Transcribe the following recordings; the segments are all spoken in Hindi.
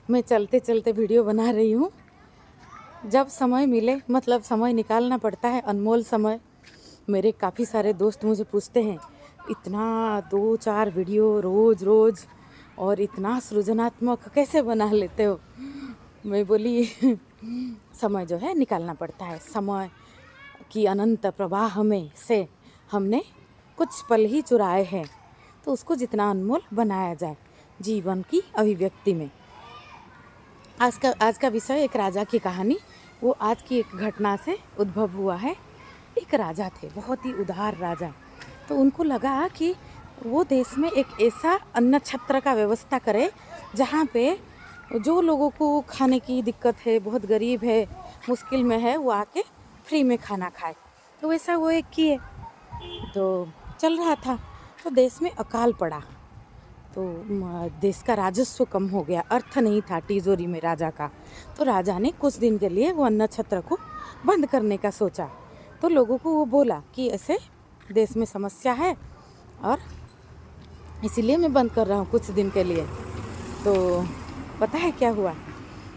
मैं चलते चलते वीडियो बना रही हूँ। जब समय मिले, मतलब समय निकालना पड़ता है, अनमोल समय। मेरे काफ़ी सारे दोस्त मुझे पूछते हैं, इतना 2-4 वीडियो रोज़ रोज़ और इतना सृजनात्मक कैसे बना लेते हो। मैं बोली समय जो है निकालना पड़ता है। समय की अनंत प्रवाह में से हमने कुछ पल ही चुराए हैं, तो उसको जितना अनमोल बनाया जाए जीवन की अभिव्यक्ति में। आज का विषय एक राजा की कहानी। वो आज की एक घटना से उद्भव हुआ है। एक राजा थे, बहुत ही उदार राजा। तो उनको लगा कि वो देश में एक ऐसा अन्न छत्र का व्यवस्था करे जहाँ पे जो लोगों को खाने की दिक्कत है, बहुत गरीब है, मुश्किल में है, वो आके फ्री में खाना खाए। तो वैसा वो एक किए। तो चल रहा था, तो देश में अकाल पड़ा। तो देश का राजस्व कम हो गया, अर्थ नहीं था तिजोरी में राजा का। तो राजा ने कुछ दिन के लिए वो अन्न छत्र को बंद करने का सोचा। तो लोगों को वो बोला कि ऐसे देश में समस्या है और इसीलिए मैं बंद कर रहा हूँ कुछ दिन के लिए। तो पता है क्या हुआ?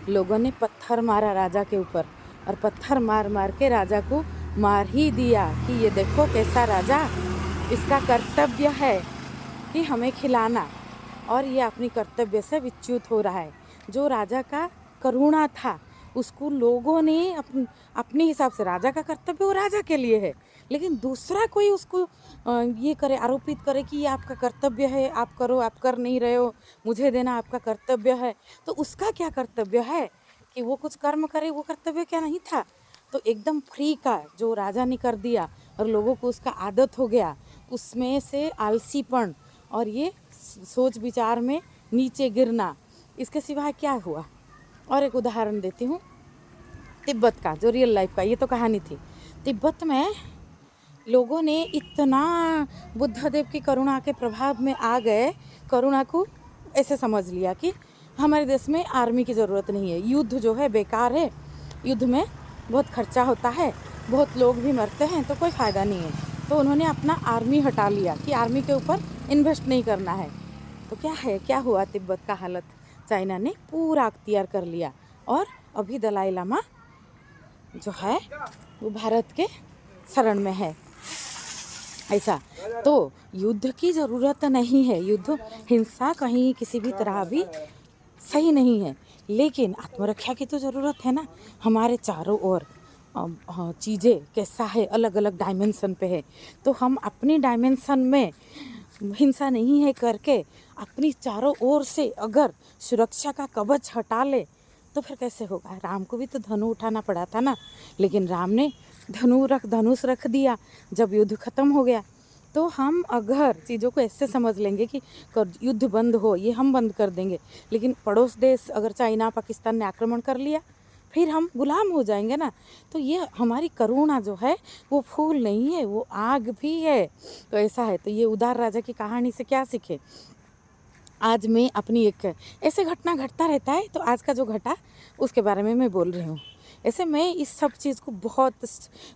लोगों ने पत्थर मारा राजा के ऊपर, और पत्थर मार मार के राजा को मार ही दिया कि ये देखो कैसा राजा, इसका कर्तव्य है कि हमें खिलाना, और ये अपनी कर्तव्य से विच्युत हो रहा है। जो राजा का करुणा था उसको लोगों ने अपने हिसाब से, राजा का कर्तव्य वो राजा के लिए है, लेकिन दूसरा कोई उसको ये करे, आरोपित करे कि ये आपका कर्तव्य है, आप करो, आप कर नहीं रहे हो, मुझे देना आपका कर्तव्य है। तो उसका क्या कर्तव्य है कि वो कुछ कर्म करे, वो कर्तव्य क्या नहीं था? तो एकदम फ्री का जो राजा ने कर दिया और लोगों को उसका आदत हो गया, उसमें से आलसीपन और ये सोच विचार में नीचे गिरना, इसके सिवाय क्या हुआ? और एक उदाहरण देती हूँ तिब्बत का, जो रियल लाइफ का, ये तो कहानी थी। तिब्बत में लोगों ने इतना बुद्धदेव की करुणा के प्रभाव में आ गए, करुणा को ऐसे समझ लिया कि हमारे देश में आर्मी की ज़रूरत नहीं है, युद्ध जो है बेकार है, युद्ध में बहुत खर्चा होता है, बहुत लोग भी मरते हैं, तो कोई फ़ायदा नहीं है। तो उन्होंने अपना आर्मी हटा लिया कि आर्मी के ऊपर इन्वेस्ट नहीं करना है। तो क्या हुआ तिब्बत का हालत? चाइना ने पूरा अख्तियार कर लिया, और अभी दलाई लामा जो है वो भारत के शरण में है। ऐसा तो युद्ध की ज़रूरत नहीं है, युद्ध हिंसा कहीं किसी भी तरह भी सही नहीं है, लेकिन आत्मरक्षा की तो ज़रूरत है ना। हमारे चारों ओर चीज़ें कैसा है, अलग अलग डायमेंशन पे है, तो हम अपनी डायमेंशन में हिंसा नहीं है करके अपनी चारों ओर से अगर सुरक्षा का कवच हटा ले तो फिर कैसे होगा? राम को भी तो धनु उठाना पड़ा था ना, लेकिन राम ने धनुष रख दिया जब युद्ध खत्म हो गया। तो हम अगर चीज़ों को ऐसे समझ लेंगे कि युद्ध बंद हो, ये हम बंद कर देंगे, लेकिन पड़ोस देश अगर चाइना पाकिस्तान ने आक्रमण कर लिया, फिर हम गुलाम हो जाएंगे ना। तो ये हमारी करुणा जो है वो फूल नहीं है, वो आग भी है। तो ऐसा है। तो ये उदार राजा की कहानी से क्या सीखे? आज मैं अपनी एक ऐसे घटना घटता रहता है, तो आज का जो घटा उसके बारे में मैं बोल रही हूँ। ऐसे मैं इस सब चीज़ को बहुत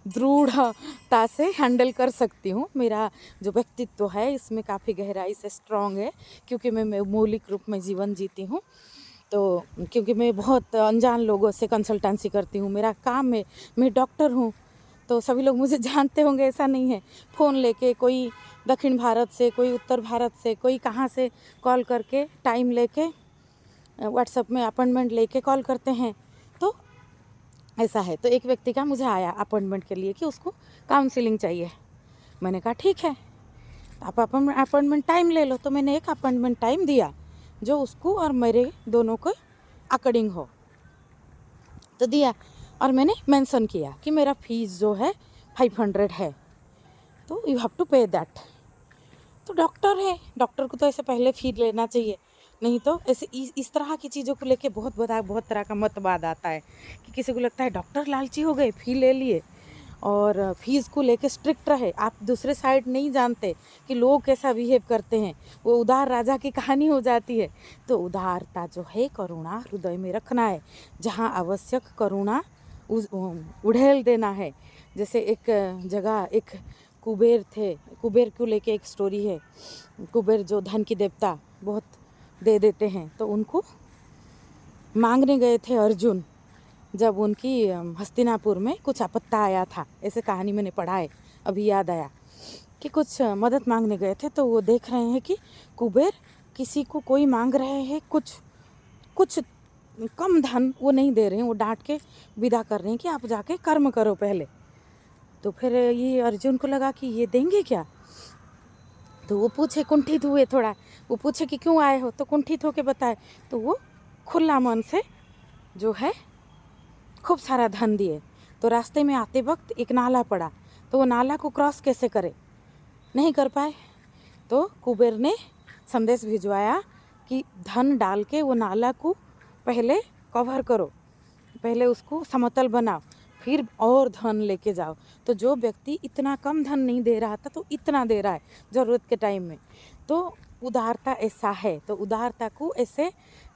दृढ़ता से हैंडल कर सकती हूँ। मेरा जो व्यक्तित्व है इसमें काफ़ी गहराई से स्ट्रॉन्ग है, क्योंकि मैं मौलिक रूप में जीवन जीती हूँ। तो क्योंकि मैं बहुत अनजान लोगों से कंसल्टेंसी करती हूँ, मेरा काम है, मैं डॉक्टर हूँ। तो सभी लोग मुझे जानते होंगे, ऐसा नहीं है। फ़ोन लेके कोई दक्षिण भारत से, कोई उत्तर भारत से, कोई कहाँ से कॉल करके टाइम लेके व्हाट्सएप में अपॉइंटमेंट लेके कॉल करते हैं। तो ऐसा है। तो एक व्यक्ति का मुझे आया अपॉइंटमेंट के लिए कि उसको काउंसलिंग चाहिए। मैंने कहा ठीक है, आप अपॉइंटमेंट टाइम ले लो। तो मैंने एक अपॉइंटमेंट टाइम दिया जो उसको और मेरे दोनों को अकॉर्डिंग हो, तो दिया। और मैंने मेंशन किया कि मेरा फीस जो है 500 है, तो यू हैव टू पे दैट। तो डॉक्टर है, डॉक्टर को तो ऐसे पहले फी लेना चाहिए, नहीं तो ऐसे इस तरह की चीज़ों को लेके बहुत तरह का मतवाद आता है कि किसी को लगता है डॉक्टर लालची हो गए, फी ले लिए और फीस को लेके स्ट्रिक्ट रहे। आप दूसरे साइड नहीं जानते कि लोग कैसा बिहेव करते हैं। वो उदार राजा की कहानी हो जाती है। तो उदारता जो है, करुणा हृदय में रखना है, जहाँ आवश्यक करुणा उड़ेल देना है। जैसे एक जगह एक कुबेर थे, कुबेर को लेके एक स्टोरी है। कुबेर जो धन की देवता, बहुत दे देते हैं, तो उनको मांगने गए थे अर्जुन, जब उनकी हस्तिनापुर में कुछ आपत्ता आया था। ऐसे कहानी मैंने पढ़ा है, अभी याद आया कि कुछ मदद मांगने गए थे। तो वो देख रहे हैं कि कुबेर किसी को कोई मांग रहे हैं कुछ कुछ कम धन, वो नहीं दे रहे हैं, वो डांट के विदा कर रहे हैं कि आप जाके कर्म करो पहले। तो फिर ये अर्जुन को लगा कि ये देंगे क्या, तो वो पूछे, कुंठित हुए थोड़ा, वो पूछे कि क्यों आए हो, तो कुंठित होके बताए। तो वो खुला मन से जो है खूब सारा धन दिए। तो रास्ते में आते वक्त एक नाला पड़ा, तो वो नाला को क्रॉस कैसे करे, नहीं कर पाए। तो कुबेर ने संदेश भिजवाया कि धन डाल के वो नाला को पहले कवर करो, पहले उसको समतल बनाओ, फिर और धन लेके जाओ। तो जो व्यक्ति इतना कम धन नहीं दे रहा था तो इतना दे रहा है ज़रूरत के टाइम में। तो उदारता ऐसा है। तो उदारता को ऐसे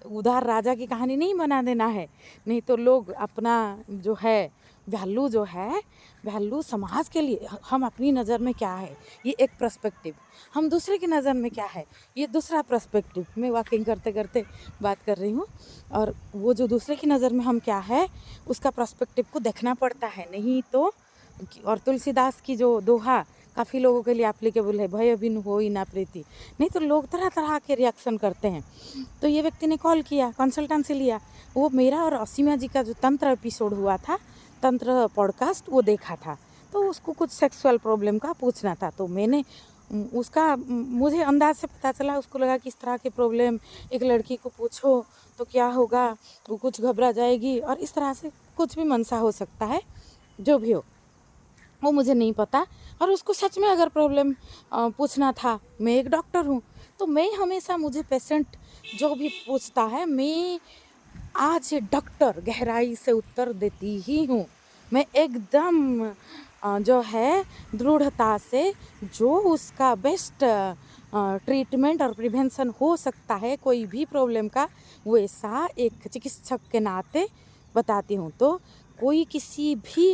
उदार राजा की कहानी नहीं बना देना है, नहीं तो लोग अपना जो है वैल्यू जो है, वैल्यू समाज के लिए हम अपनी नज़र में क्या है ये एक पर्सपेक्टिव, हम दूसरे की नज़र में क्या है ये दूसरा पर्सपेक्टिव। मैं वॉकिंग करते करते बात कर रही हूँ, और वो जो दूसरे की नज़र में हम क्या है उसका पर्सपेक्टिव को देखना पड़ता है, नहीं तो। और तुलसीदास की जो दोहा काफ़ी लोगों के लिए एप्लीकेबल है, भय बिनु होई ना प्रीति, नहीं तो लोग तरह तरह के रिएक्शन करते हैं। तो ये व्यक्ति ने कॉल किया, कंसल्टेंसी लिया, वो मेरा और असीमा जी का जो तंत्र एपिसोड हुआ था, तंत्र पॉडकास्ट, वो देखा था। तो उसको कुछ सेक्सुअल प्रॉब्लम का पूछना था। तो मैंने उसका मुझे अंदाज से पता चला, उसको लगा कि इस तरह के प्रॉब्लम एक लड़की को पूछो तो क्या होगा, वो कुछ घबरा जाएगी, और इस तरह से कुछ भी मनसा हो सकता है, जो भी हो वो मुझे नहीं पता। और उसको सच में अगर प्रॉब्लम पूछना था, मैं एक डॉक्टर हूँ, तो मैं हमेशा, मुझे पेशेंट जो भी पूछता है, मैं आज डॉक्टर गहराई से उत्तर देती ही हूँ। मैं एकदम जो है दृढ़ता से जो उसका बेस्ट ट्रीटमेंट और प्रिवेंशन हो सकता है कोई भी प्रॉब्लम का, वैसा एक चिकित्सक के नाते बताती हूँ। तो कोई किसी भी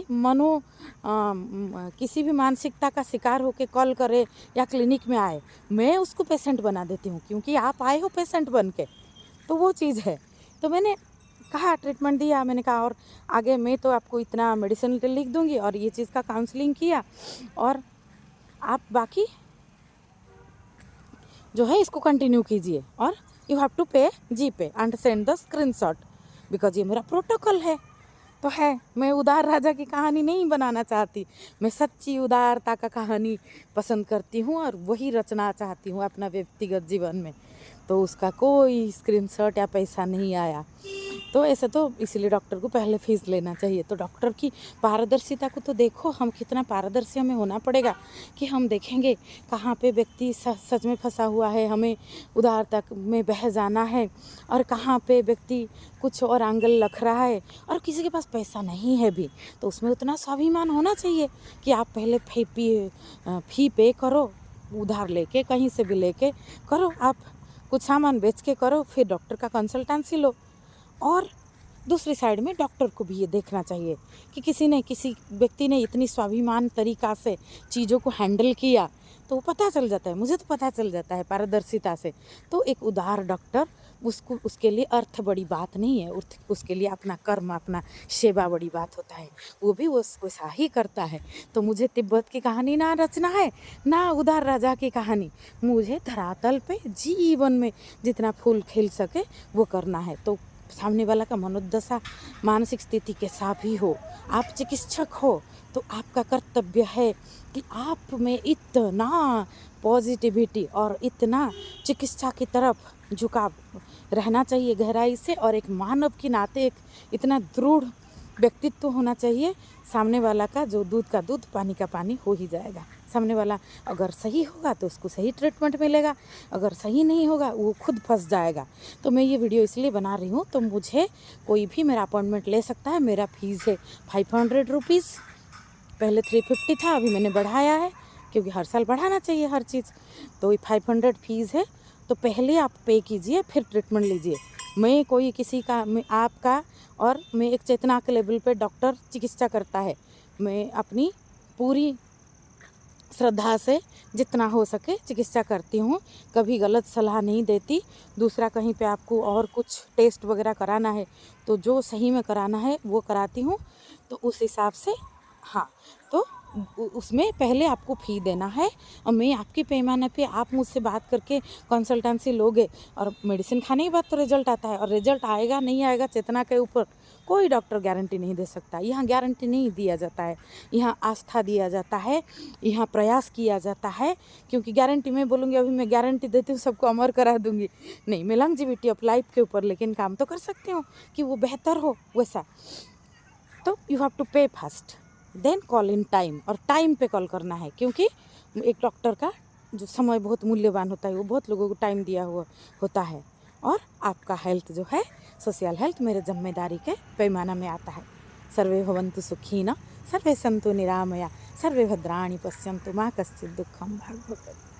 किसी भी मानसिकता का शिकार होकर कॉल करे या क्लिनिक में आए, मैं उसको पेशेंट बना देती हूँ, क्योंकि आप आए हो पेशेंट बन के, तो वो चीज़ है। तो मैंने कहा, ट्रीटमेंट दिया, मैंने कहा और आगे मैं तो आपको इतना मेडिसिन लिख दूँगी, और ये चीज़ का काउंसलिंग किया, और आप बाकी जो है इसको कंटिन्यू कीजिए, और you have to pay GPay and send the screenshot, because ये मेरा प्रोटोकॉल है। तो है, मैं उदार राजा की कहानी नहीं बनाना चाहती, मैं सच्ची उदारता का कहानी पसंद करती हूँ, और वही रचना चाहती हूँ अपना व्यक्तिगत जीवन में। तो उसका कोई स्क्रीनशॉट या पैसा नहीं आया। तो ऐसे तो इसलिए डॉक्टर को पहले फीस लेना चाहिए। तो डॉक्टर की पारदर्शिता को तो देखो, हम कितना पारदर्शी हमें होना पड़ेगा कि हम देखेंगे कहाँ पे व्यक्ति सच में फंसा हुआ है, हमें उदारता में बह जाना है, और कहाँ पे व्यक्ति कुछ और एंगल रख रहा है, और किसी के पास पैसा नहीं है भी, तो उसमें उतना स्वाभिमान होना चाहिए कि आप पहले फी पे करो, उधार लेके कहीं से भी लेके करो, आप कुछ सामान बेच के करो, फिर डॉक्टर का कंसल्टेंसी लो। और दूसरी साइड में डॉक्टर को भी ये देखना चाहिए कि किसी व्यक्ति ने इतनी स्वाभिमान तरीक़ा से चीज़ों को हैंडल किया, तो पता चल जाता है, मुझे तो पता चल जाता है पारदर्शिता से। तो एक उदार डॉक्टर, उसके लिए अर्थ बड़ी बात नहीं है, उसके लिए अपना कर्म, अपना सेवा बड़ी बात होता है, वो भी वैसा ही करता है। तो मुझे तिब्बत की कहानी ना रचना है, ना उदार राजा की कहानी, मुझे धरातल पे जीवन में जितना फूल खिल सके वो करना है। तो सामने वाला का मनोदशा, मानसिक स्थिति कैसा भी हो, आप चिकित्सक हो, तो आपका कर्तव्य है कि आप में इतना पॉजिटिविटी और इतना चिकित्सा की तरफ झुकाव रहना चाहिए गहराई से, और एक मानव के नाते एक इतना दृढ़ व्यक्तित्व होना चाहिए, सामने वाला का जो दूध का दूध, पानी का पानी हो ही जाएगा। सामने वाला अगर सही होगा तो उसको सही ट्रीटमेंट मिलेगा, अगर सही नहीं होगा वो खुद फंस जाएगा। तो मैं ये वीडियो इसलिए बना रही हूँ, तो मुझे कोई भी मेरा अपॉइंटमेंट ले सकता है। मेरा फीस है 500 रुपीज़, पहले 350 था, अभी मैंने बढ़ाया है, क्योंकि हर साल बढ़ाना चाहिए हर चीज़। तो 500 फीस है, तो पहले आप पे कीजिए, फिर ट्रीटमेंट लीजिए। मैं कोई किसी का, मैं आपका, और मैं एक चेतना के लेवल पे डॉक्टर चिकित्सा करता है, मैं अपनी पूरी श्रद्धा से जितना हो सके चिकित्सा करती हूँ। कभी गलत सलाह नहीं देती। दूसरा, कहीं पे आपको और कुछ टेस्ट वगैरह कराना है तो जो सही में कराना है वो कराती हूँ। तो उस हिसाब से हाँ, तो उसमें पहले आपको फ़ी देना है और मैं आपके पैमाने पे, आप मुझसे बात करके कंसल्टेंसी लोगे और मेडिसिन खाने के बाद तो रिजल्ट आता है, और रिजल्ट आएगा नहीं आएगा चेतना के ऊपर कोई डॉक्टर गारंटी नहीं दे सकता। यहाँ गारंटी नहीं दिया जाता है, यहाँ आस्था दिया जाता है, यहाँ प्रयास किया जाता है। क्योंकि गारंटी मैं बोलूँगी अभी मैं गारंटी देती हूँ सबको अमर करा दूँगी, नहीं, मैं लॉन्जेविटी ऑफ लाइफ के ऊपर लेकिन काम तो कर सकती हूँ कि वो बेहतर हो वैसा। तो you have to pay first then call in time, और टाइम पे कॉल करना है, क्योंकि एक डॉक्टर का जो समय बहुत मूल्यवान होता है, वो बहुत लोगों को टाइम दिया हुआ होता है। और आपका हेल्थ जो है, सोशल हेल्थ मेरे जिम्मेदारी के पैमाना में आता है। सर्वे भवन्तु सुखिनः, सर्वे सन्तु निरामया, सर्वे भद्राणि पश्यन्तु, मा कश्चित् दुःखं भाग्भवेत्।